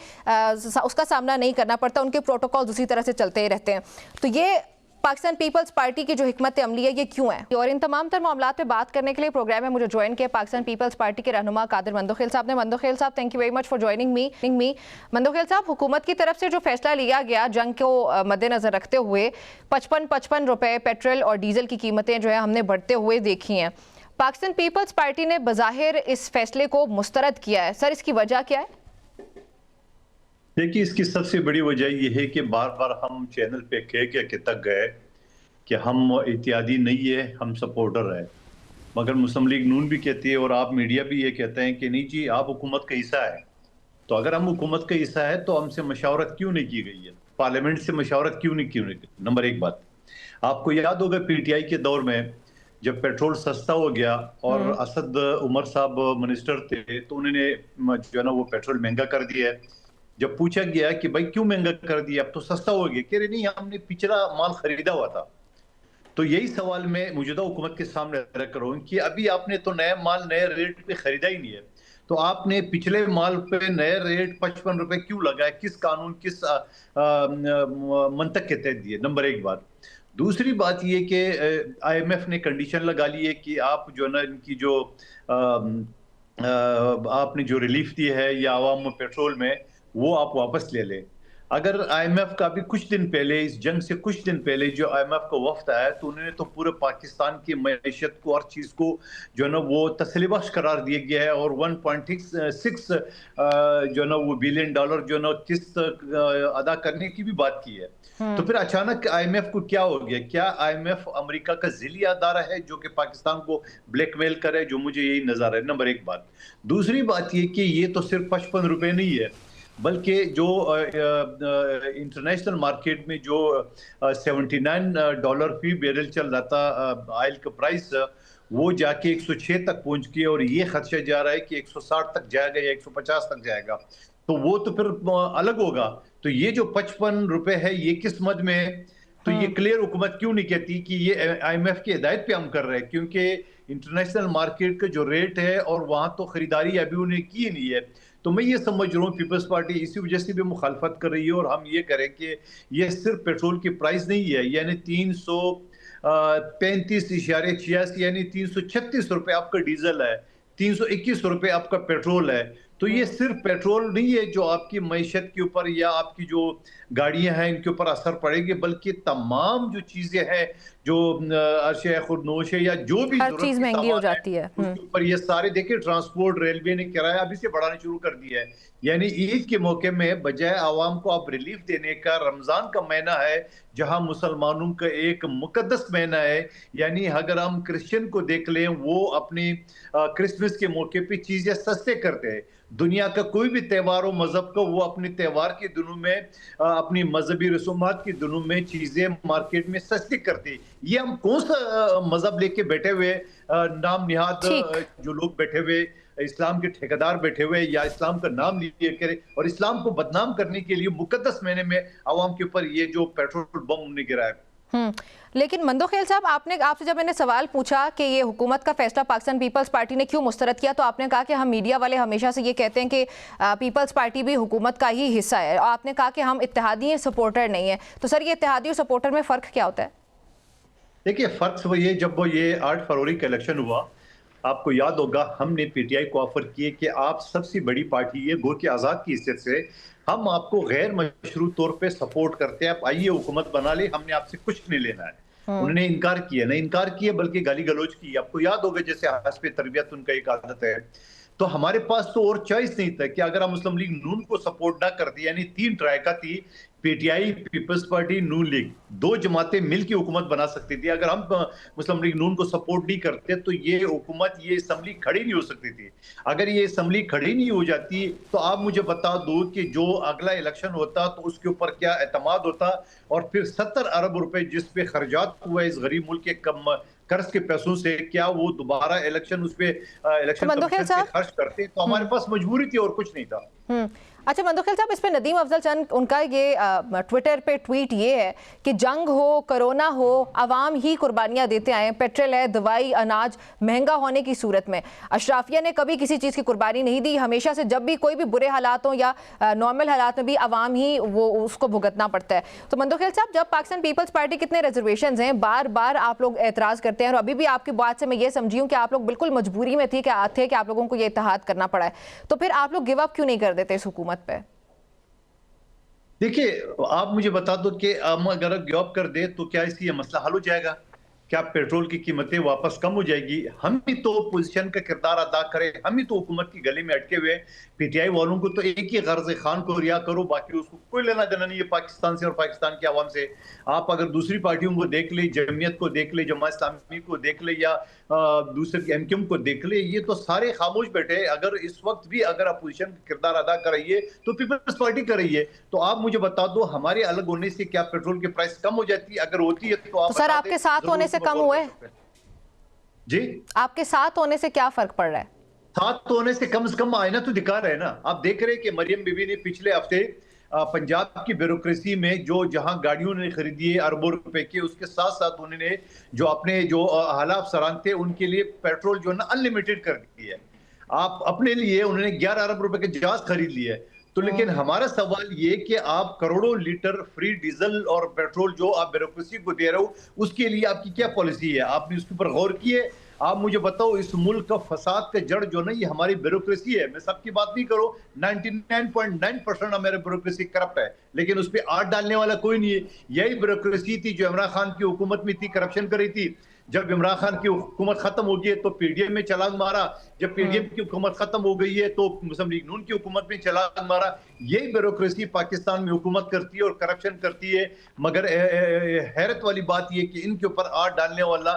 A: उसका सामना नहीं करना पड़ता, उनके प्रोटोकॉल उसी तरह से चलते ही रहते हैं। तो ये पाकिस्तान पीपल्स पार्टी की जो हिकमत अमली है ये क्यों है? और इन तमाम तर मामलात पे बात करने के लिए प्रोग्राम में मुझे ज्वाइन किया पाकिस्तान पीपल्स पार्टी के रहनुमा कादिर मंदोखेल साहब ने। मंदोखेल साहब, thank you very much for joining me. Mandokhel साहब, हुकूमत की तरफ से जो फैसला लिया गया जंग को मद्देनजर रखते हुए, 55 रुपए पेट्रोल और डीजल की कीमतें जो है हमने बढ़ते हुए देखी हैं। पाकिस्तान पीपल्स पार्टी ने बज़ाहिर इस फैसले को मुस्तरद किया है, सर इसकी वजह क्या है?
C: देखिए, इसकी सबसे बड़ी वजह यह है कि बार बार हम चैनल पे कह तक गए कि हम इत्यादी नहीं है, हम सपोर्टर है, मगर मुस्लिम लीग नून भी कहती है और आप मीडिया भी ये कहते हैं कि नहीं जी आप हुकूमत का हिस्सा है। तो अगर हम हुकूमत का हिस्सा है तो हमसे मशावरत क्यों नहीं की गई है, पार्लियामेंट से मशावरत क्यों नहीं की? नंबर एक बात, आपको याद होगा PTI के दौर में जब पेट्रोल सस्ता हो गया और असद उमर साहब मिनिस्टर थे तो उन्होंने जो है ना वो पेट्रोल महंगा कर दिया है। जब पूछा गया कि भाई क्यों महंगा कर दिया, अब तो सस्ता हो गया, कह रहे नहीं हमने पिछला माल खरीदा हुआ था। तो यही सवाल मैं मौजूदा हुकूमत के सामने रख रहा हूँ कि अभी आपने तो नया माल नए रेट पे खरीदा ही नहीं है, तो आपने पिछले माल पे नए रेट 55 रुपए क्यों लगाया, किस कानून किस मंतक के तहत दिए? नंबर एक बात। दूसरी बात ये कि IMF ने कंडीशन लगा ली है कि आप जो ना इनकी जो आपने जो रिलीफ दी है या आवाम पेट्रोल में वो आप वापस ले लें। अगर IMF का भी कुछ दिन पहले, इस जंग से कुछ दिन पहले जो IMF का वफ्द आया तो उन्होंने तो पूरे पाकिस्तान की मईशत को हर चीज़ को जो है ना वो तसल्लीबख्श करार दिया गया है और 1.6 जो है ना वो बिलियन डॉलर जो है ना किस्त अदा करने की भी बात की है। तो फिर अचानक IMF को क्या हो गया? क्या IMF अमेरिका का ज़िली अदारा है जो कि पाकिस्तान को ब्लैकमेल करे? जो मुझे यही नजर है। नंबर एक बात। दूसरी बात ये कि ये तो सिर्फ 55 रुपए नहीं है, बल्कि जो इंटरनेशनल मार्केट में जो $79 फी बैरल चल रहा था ऑयल का प्राइस, वो जाके 106 तक पहुंच गया और ये खदशा जा रहा है कि 160 तक जाएगा या 150 तक जाएगा, तो वो तो फिर अलग होगा। तो ये जो 55 रुपए है ये किस मद में है? तो ये क्लियर हुकूमत क्यों नहीं कहती कि ये IMF की हिदायत पे हम कर रहे हैं, क्योंकि इंटरनेशनल मार्केट का जो रेट है और वहां तो खरीदारी अभी उन्हें की नहीं है। तो मैं ये समझ रहा हूँ पीपल्स पार्टी इसी वजह से भी मुखालफत कर रही है, और हम ये करें कि ये सिर्फ पेट्रोल की प्राइस नहीं है, यानी 335.86 यानी 336 रुपए आपका डीजल है, 321 रुपए आपका पेट्रोल है। तो ये सिर्फ पेट्रोल नहीं है जो आपकी मईशत के ऊपर या आपकी जो गाड़ियां हैं इनके ऊपर असर पड़ेगी, बल्कि तमाम जो चीजें हैं जो अशिया खुर्दनोश है या जो भी
A: हर चीज महंगी हो जाती है
C: उसके ऊपर ये सारे देखिए, ट्रांसपोर्ट रेलवे ने किराया अभी से बढ़ाना शुरू कर दिया है। यानी ईद के मौके में बजाय आवाम को आप रिलीफ देने का, रमजान का महीना है जहां मुसलमानों का एक मुकद्दस महीना है, यानी अगर हम क्रिश्चियन को देख लें वो अपनी क्रिसमस के मौके पे चीजें सस्ते करते हैं। दुनिया का कोई भी त्योहार हो मजहब का, वो अपने त्योहार के दिनों में अपनी मजहबी रसूमात के दिनों में चीजें मार्केट में सस्ती करती। ये हम कौन सा मजहब लेके बैठे हुए, नाम निहाद जो लोग बैठे हुए, इस्लाम के ठेकेदार बैठे हुए या इस्लाम का नाम लिए करे और इस्लाम को बदनाम करने के लिए मुकद्दस महीने में आवाम के ऊपर ये जो पेट्रोल बम उन्होंने गिराया।
A: लेकिन मंदोखेल साहब, आपसे जब मैंने सवाल पूछा कि ये हुकूमत का फैसला पाकिस्तान पीपल्स पार्टी ने क्यों मुस्तरद किया, तो आपने कहा कि हम मीडिया वाले हमेशा से ये कहते हैं कि पीपल्स पार्टी भी हुकूमत का ही हिस्सा है, और आपने कहा कि हम इत्तेहादी सपोर्टर नहीं है। तो सर, ये इत्तेहादी और सपोर्टर में फ़र्क क्या होता है?
C: देखिए, फ़र्क वो ये, जब वो ये 8 फरवरी का इलेक्शन हुआ, आपको याद होगा हमने PTI को ऑफर किए कि आप सबसे बड़ी पार्टी है, गो के आज़ाद की हैसियत से हम आपको गैर मशरूत तौर पे सपोर्ट करते हैं, आप आइए हुकूमत बना ले, हमने आपसे कुछ नहीं लेना है। उन्होंने इनकार किया, नहीं इनकार किया बल्कि गाली गलौज की। आपको याद होगा जैसे हस्ब तरबियत उनका एक आदत है। तो हमारे पास तो और चॉइस नहीं था कि अगर हम मुस्लिम लीग नून को सपोर्ट ना करते, यानी 3 ट्रायका थी, PTI, पीपल्स पार्टी, नून लीग, 2 जमातें मिलकर हुकूमत बना सकती थी। अगर हम मुस्लिम लीग नून को सपोर्ट नहीं करते तो ये हुकूमत, ये असम्बली खड़ी नहीं हो सकती थी। अगर ये असम्बली खड़ी नहीं हो जाती तो आप मुझे बता दो कि जो अगला इलेक्शन होता तो उसके ऊपर क्या एतमाद होता, और फिर 70 अरब रुपए जिस पे खर्चात हुआ इस गरीब मुल्क के कम कर्ज के पैसों से, क्या वो दोबारा इलेक्शन उस पे इलेक्शन कमीशन पे खर्च करते? तो हमारे पास मजबूरी थी और कुछ नहीं था।
A: अच्छा मंदोखेल साहब, इस पे नदीम अफजल चंद उनका ये ट्विटर पे ट्वीट ये है कि जंग हो, कोरोना हो, आवाम ही कुर्बानियां देते आए, पेट्रोल है, दवाई, अनाज महंगा होने की सूरत में अशराफिया ने कभी किसी चीज़ की कुर्बानी नहीं दी। हमेशा से जब भी कोई भी बुरे हालात हो या नॉर्मल हालात में भी आवाम ही वो उसको भुगतना पड़ता है। तो मंदोखेल साहब, जब पाकिस्तान पीपल्स पार्टी कितने रिजर्वेशन हैं, बार बार आप लोग एतराज़ करते हैं, और अभी भी आपकी बात से मैं ये समझी हूँ कि आप लोग बिल्कुल मजबूरी में थे कि आप लोगों को ये इत्तेहाद करना पड़ा है, तो फिर आप लोग गिव अप क्यों नहीं कर देते इस हुकूमत पे?
C: देखिए, आप मुझे बता दो कि हम अगर गिव अप कर दे तो क्या इसकी मसला हल हो जाएगा? क्या पेट्रोल की कीमतें वापस कम हो जाएगी? हम ही तो पोजीशन का किरदार अदा करें, हम ही तो हुकूमत की गले में अटके हुए। PTI वालों को तो एक ही गर्ज, खान को रिहा करो, बाकी उसको कोई लेना देना नहीं है पाकिस्तान से और पाकिस्तान के आवाम से। आप अगर दूसरी पार्टियों को देख ले, जमीयत को देख ले, जमात इस्लामी को देख ले, या दूसरे MQM को देख ले, ये तो सारे खामोश बैठे। अगर इस वक्त भी अगर अपोजिशन का किरदार अदा कर रही है तो पीपल्स पार्टी कर रही है। तो आप मुझे बता दो, हमारे अलग होने से क्या पेट्रोल की प्राइस कम हो जाती है? अगर होती है तो आप
A: सर, आपके साथ होने से कम हुए?
C: जी,
A: आपके साथ होने से क्या फर्क पड़ रहा है?
C: साथ होने से कम आईना तो दिखा रहे हैं ना। आप देख रहे हैं कि मरियम बीबी ने पिछले हफ्ते पंजाब की ब्यूरोक्रेसी में जो जहां गाड़ियों ने खरीदी है अरबों रुपए की, उसके साथ साथ उन्होंने जो अपने जो आला अफसरान थे उनके लिए पेट्रोल जो है ना अनलिमिटेड कर दी है। आप अपने लिए उन्होंने 11 अरब रुपए के जहाज खरीद लिए है। तो लेकिन हमारा सवाल ये कि आप करोड़ों लीटर फ्री डीजल और पेट्रोल जो आप ब्यूरोक्रेसी को दे रहे हो, उसके लिए आपकी क्या पॉलिसी है? आपने उसके ऊपर गौर किए? आप मुझे बताओ, इस मुल्क का फसाद का जड़ जो ना ये हमारी ब्यूरोक्रेसी है। मैं सबकी बात नहीं करूं, 99.9% हमारी ब्यूरोक्रेसी करप्ट है, लेकिन उस पर आड़ डालने वाला कोई नहीं है। यही ब्यूरोक्रेसी थी जो इमरान खान की हुकूमत में थी, करप्शन करी थी। जब इमरान खान की हुकूमत खत्म हो गई है तो PDM में छलांग मारा, जब PDM की हुकूमत खत्म हो गई है तो मुस्लिम लीग नून की हुकूमत में छलांग मारा। यही ब्यूरोक्रेसी पाकिस्तान में हुकूमत करती है और करप्शन करती है। मगर हैरत वाली बात यह कि इनके ऊपर आड़ डालने वाला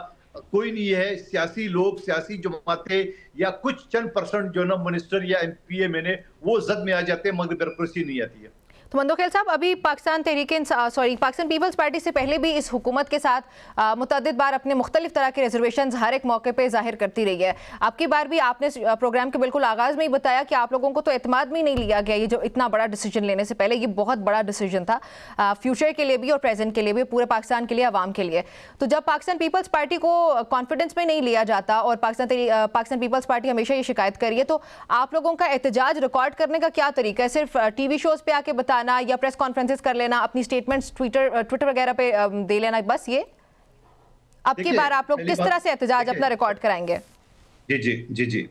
C: कोई नहीं है, सियासी लोग, सियासी जमातें या कुछ चंद परसेंट जो ना मिनिस्टर या एमपीए मैंने वो जद में आ जाते हैं, मगर ब्यूरोक्रेसी नहीं आती है।
A: तो मंदोखेल साहब, अभी पाकिस्तान पीपल्स पार्टी से पहले भी इस हुकूमत के साथ मुतअद्दिद बार अपने मुख्तलिफ तरह के रिजर्वेशन हर एक मौके पे जाहिर करती रही है। आपकी बार भी आपने प्रोग्राम के बिल्कुल आगाज़ में ही बताया कि आप लोगों को तो एतमाद में ही नहीं लिया गया, ये जो इतना बड़ा डिसीजन लेने से पहले, ये बहुत बड़ा डिसीजन था फ्यूचर के लिए भी और प्रेजेंट के लिए भी, पूरे पाकिस्तान के लिए, आवाम के लिए। तो जब पाकिस्तान पीपल्स पार्टी को कॉन्फिडेंस में नहीं लिया जाता और पाकिस्तान पीपल्स पार्टी हमेशा ये शिकायत करी है, तो आप लोगों का एहतजाज रिकॉर्ड करने का क्या तरीका है? सिर्फ टीवी शोज पे आके बताना या प्रेस कॉन्फ्रेंसेस कर लेना, अपनी स्टेटमेंट्स ट्विटर वगैरह पे दे लेना, बस ये? अब की बार आप लोग किस तरह से एहतजाज अपना रिकॉर्ड कराएंगे?
C: जी जी जी जी,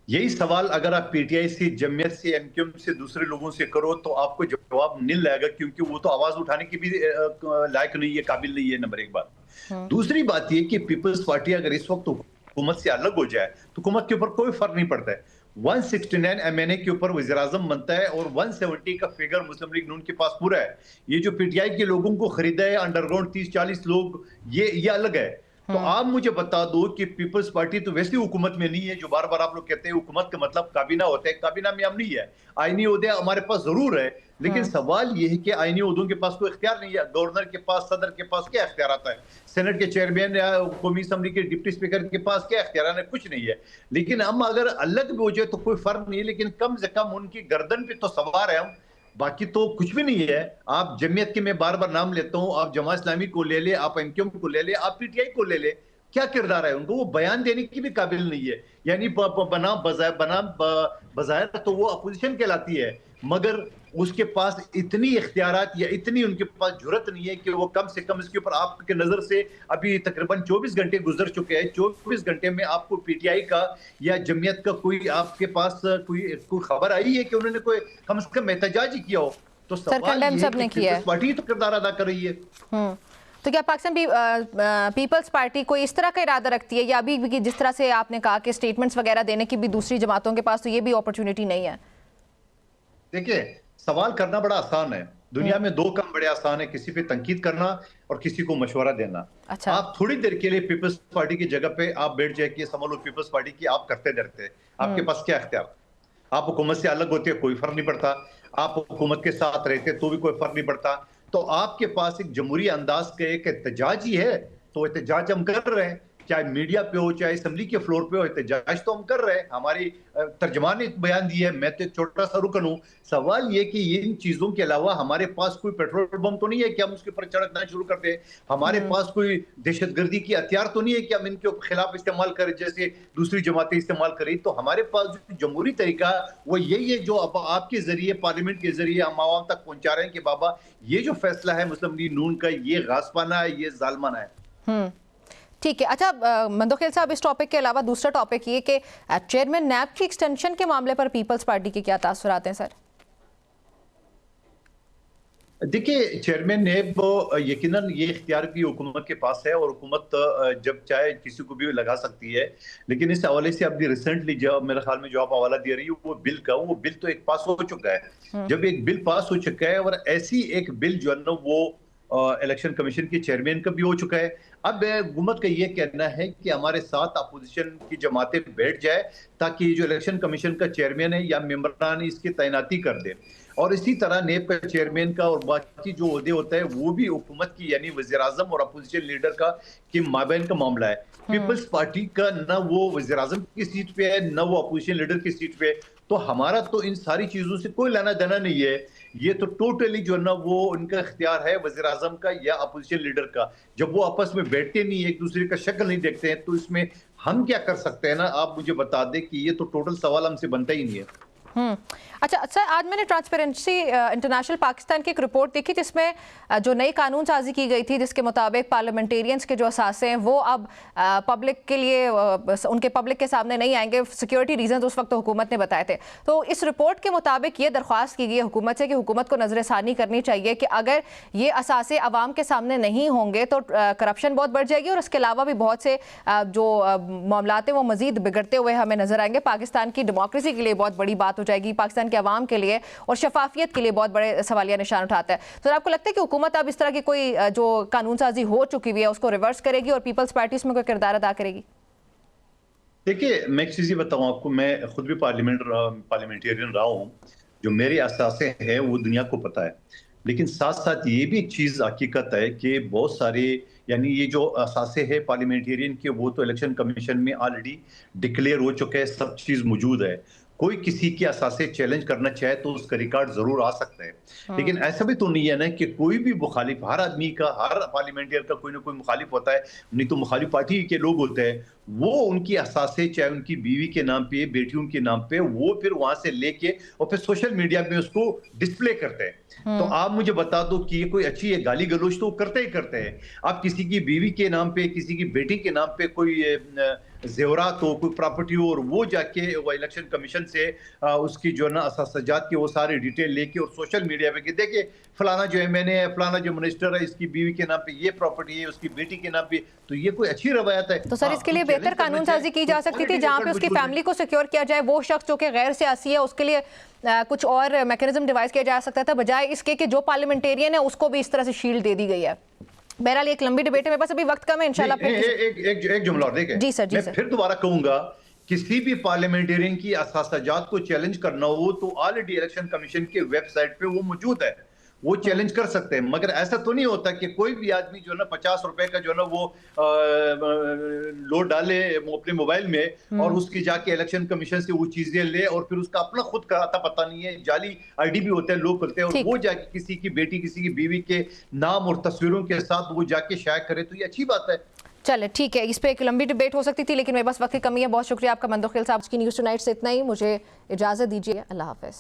C: यही सवाल अगर आप पीटीआई से, जमीयत से, एमक्यूएम से, दूसरे लोगों से करो तो आपको जवाब मिल जाएगा, क्योंकि वो तो आवाज उठाने की भी लायक नहीं है, काबिल नहीं है, नंबर एक बात। दूसरी बात ये कि पीपल्स पार्टी अगर इस वक्त हुकूमत से अलग हो जाए तो हुकूमत के ऊपर कोई फर्क नहीं पड़ता है। 169 एमएनए के ऊपर वज़ीर-ए-आज़म बनता है और 170 का फिगर मुस्लिम लीग नून के पास पूरा है। ये जो पीटीआई के लोगों को खरीदा है अंडरग्राउंड 30-40 लोग, ये अलग है। तो आप मुझे बता दो कि पीपल्स पार्टी तो वैसी हुकूमत में नहीं है, जो बार बार आप लोग कहते हैं हुकूमत का मतलब काबीना होता है, काबीना में हम नहीं है। आईनी ओहदे हमारे पास जरूर है, लेकिन सवाल ये है कि आईनी ओहदों के पास कोई इख्तियार नहीं है। गवर्नर के पास, सदर के पास क्या इख्तियार आता है? सेनेट के चेयरमैन या कौमी असम्बली के डिप्टी स्पीकर के पास क्या इख्तियार है? कुछ नहीं है। लेकिन हम अगर अलग भी हो जाए तो कोई फर्क नहीं है, लेकिन कम से कम उनकी गर्दन पे तो सवार है हम, बाकी तो कुछ भी नहीं है। आप जमीयत के मैं बार बार नाम लेता हूँ, आप जमात इस्लामी को ले ले, आप एमक्यूएम को ले ले, आप पीटीआई को ले ले, क्या किरदार है उनको? वो बयान देने की भी काबिल नहीं है। यानी बजाय तो वो अपोजिशन कहलाती है, मगर उसके पास इतनी इख्तियारात या इतनी उनके पास जुर्रत नहीं है कि वो कम से कम इसके ऊपर आपके नजर से अभी तकरीबन 24 घंटे गुजर चुके हैं। 24 घंटे में आपको पीटीआई का या जमीयत का कोई आपके पास कोई खबर आई है कि उन्होंने कोई कम से कम एहतजाज ही किया हो? तो सवाल ये है कि पीपल्स पार्टी तो किरदार अदा कर रही है।
A: तो क्या पाकिस्तान पीपल्स पार्टी कोई इस तरह का इरादा रखती है, या अभी जिस तरह से आपने कहा कि स्टेटमेंट्स वगैरह देने की भी दूसरी जमातों के पास तो ये भी अपॉर्चुनिटी नहीं है?
C: देखिए, सवाल करना बड़ा आसान है। दुनिया में दो काम बड़े आसान है, किसी पे तनकीद करना और किसी को मशवरा देना।
A: अच्छा।
C: आप थोड़ी देर के लिए पीपल्स पार्टी की जगह पे आप बैठ जाए कि समझ लो पीपल्स पार्टी की आप करते डरते, आपके पास क्या इख्तियार? आप हुकूमत से अलग होते कोई फर्क नहीं पड़ता, आप हुकूमत के साथ रहते तो भी कोई फर्क नहीं पड़ता। तो आपके पास एक जमहूरी अंदाज का एक एहतजाज ही है, तो एहतजाज हम कर रहे हैं, चाहे मीडिया पे हो, चाहे असम्बली के फ्लोर पे हो, एहतजाज तो हम कर रहे हैं। हमारी तर्जमान ने बयान दिया है, मैं तो एक छोटा सा रुकन हूँ। सवाल ये कि इन चीजों के अलावा हमारे पास कोई पेट्रोल बम तो नहीं है कि हम उसके ऊपर चढ़कना शुरू करते हैं। हमारे पास कोई दहशतगर्दी की हथियार तो नहीं है कि हम इनके खिलाफ इस्तेमाल करें जैसे दूसरी जमातें इस्तेमाल करें। तो हमारे पास जो जमहूरी तरीका वो यही है, जो अब आपके जरिए, पार्लियामेंट के जरिए हम आवाम तक पहुंचा रहे हैं कि बाबा ये जो फैसला है मुस्लिम लीग नून का, ये गासपाना है, ये जालमाना है।
A: ठीक है। अच्छा मंदोखेल साहब, इस टॉपिक के अलावा दूसरा टॉपिक ये कि चेयरमैन नैब की एक्सटेंशन के मामले पर पीपल्स पार्टी के क्या तासुरात हैं सर?
C: देखिए, चेयरमैन नैब यकीनन ये इख्तियार भी हुकूमत के पास है और हुकूमत जब चाहे किसी को भी लगा सकती है। लेकिन इस हवाले से अभी रिसेंटली जो मेरे ख्याल में जो आप हवाला दे रही हो वो बिल का, वो बिल तो एक पास हो चुका है। जब एक बिल पास हो चुका है और ऐसी एक बिल जो है ना वो इलेक्शन कमीशन के चेयरमैन का भी हो चुका है, अब हुकूमत का ये कहना है कि हमारे साथ अपोजिशन की जमातें बैठ जाए ताकि जो इलेक्शन कमीशन का चेयरमैन है या मेंबरान इसकी तैनाती कर दे। और इसी तरह नेब का चेयरमैन का और बाकी जो ओहदे होता है वो भी हुकूमत की यानी वज़ीर-ए-आज़म और अपोजिशन लीडर का के माबैन का मामला है। पीपल्स पार्टी का ना वो वज़ीर-ए-आज़म की सीट पे है, ना वो अपोजिशन लीडर की सीट पे है। तो हमारा तो इन सारी चीजों से कोई लेना देना नहीं है। ये तो टोटली जो है ना वो उनका इख्तियार है वज़ीर-ए-आज़म का या अपोजिशन लीडर का। जब वो आपस में बैठते नहीं है, एक दूसरे का शक्ल नहीं देखते हैं, तो इसमें हम क्या कर सकते हैं ना? आप मुझे बता दें कि ये तो टोटल सवाल हमसे बनता ही नहीं है।
A: अच्छा सर, आज मैंने ट्रांसपेरेंसी इंटरनेशनल पाकिस्तान की एक रिपोर्ट देखी जिसमें जो नई कानून साजी की गई थी जिसके मुताबिक पार्लियामेंटेरियंस के जो असासे हैं वो अब पब्लिक के लिए उनके पब्लिक के सामने नहीं आएंगे, सिक्योरिटी रीजंस उस वक्त तो हुकूमत ने बताए थे। तो इस रिपोर्ट के मुताबिक ये दरख्वास्त की गई है हुकूमत से कि हुकूमत को नज़रसानी करनी चाहिए कि अगर ये असासे अवाम के सामने नहीं होंगे तो करप्शन बहुत बढ़ जाएगी और इसके अलावा भी बहुत से जो मामलात हैं वो मज़ीद बिगड़ते हुए हमें नजर आएंगे। पाकिस्तान की डेमोक्रेसी के लिए बहुत बड़ी बात हो जाएगी पाकिस्तान के अवाम के लिए और शफाफियत के लिए बहुत बड़े सवालिया निशान उठाता है। तो आपको लगता है कि हुकूमत अब इस तरह की कोई जो कानून साजी हो चुकी हुई है उसको रिवर्स करेगी और पीपल्स पार्टी इसमें कोई किरदार अदा करेगी?
C: देखिए, मैं एक चीज़ ये बताऊं आपको, मैं खुद भी पार्लियामेंटेरियन रहा हूं। जो मेरे असासे हैं वो दुनिया को पता है, लेकिन साथ साथ ये भी एक चीज़ हकीकत है कि बहुत सारे, यानी ये जो असासे है पार्लियामेंटेरियन के, वो तो इलेक्शन कमीशन में ऑलरेडी डिक्लेयर हो चुके हैं, सब चीज़ मौजूद है। कोई किसी के असासे चैलेंज करना चाहे तो उसका रिकॉर्ड जरूर आ सकता है, लेकिन ऐसा भी तो नहीं है ना कि कोई भी मुखालिफ, हर आदमी का, हर पार्लियामेंटेरियन का कोई ना कोई मुखालिफ होता है, नहीं तो मुखालिफ पार्टी के लोग होते हैं, वो उनकी असासे चाहे उनकी बीवी के नाम पे, बेटियों के नाम पे, वो फिर वहां से लेके और फिर सोशल मीडिया में उसको डिस्प्ले करते हैं। तो आप मुझे बता दो कि ये कोई अच्छी है? गाली गलौज तो करते ही करते हैं। आप किसी की बीवी के नाम पे, किसी की बेटी के नाम पे कोई जेवरात हो, कोई प्रॉपर्टी हो, और वो जाके वो इलेक्शन कमीशन से उसकी जो ना असासजात की वो सारी डिटेल लेके और सोशल मीडिया पे कि देखिए फलाना जो है, मैंने फलाना जो मिनिस्टर है इसकी बीवी के नाम पे ये प्रॉपर्टी है, उसकी बेटी के नाम पे, तो ये कोई अच्छी रवायत है?
A: तो सर इसके लिए बेहतर कानून साजी की जा सकती थी जहां पे उसकी फैमिली को सिक्योर किया जाए, वो शख्स जो कि गैर सियासी है उसके लिए कुछ और मैकेनिज्म डिवाइस किया जा सकता था, बजाय इसके कि जो पार्लियामेंटेरियन है उसको भी इस तरह से शील्ड दे दी गई है। बहरहाल एक लंबी डिबेट है, बस अभी वक्त कम है, इंशाल्लाह
C: एक जुमला और देखें,
A: जी सर, जी
C: मैं
A: सर।
C: फिर दोबारा कहूंगा, किसी भी पार्लियामेंटेरियन की असासजात को चैलेंज करना हो तो ऑलरेडी इलेक्शन कमीशन के वेबसाइट पे वो मौजूद है, वो चैलेंज कर सकते हैं। मगर ऐसा तो नहीं होता कि कोई भी आदमी जो है ना 50 रुपए का जो है ना वो लोड डाले अपने मोबाइल में और उसकी जाके इलेक्शन कमीशन से वो चीजें ले और फिर उसका अपना खुद का आता पता नहीं है, जाली आईडी भी होते हैं, लोग करते हैं, और वो जाके किसी की बेटी, किसी की बीवी के नाम और तस्वीरों के साथ वो जाके शाया करे, तो ये अच्छी बात है।
A: चले ठीक है, इस पे एक लंबी डिबेट हो सकती थी, लेकिन मेरे पास वक्त की कमी है। बहुत शुक्रिया आपका मंदोखिल साहब की न्यूज़ टुनाइट से इतना ही, मुझे इजाजत दीजिए, अल्लाह हाफिज।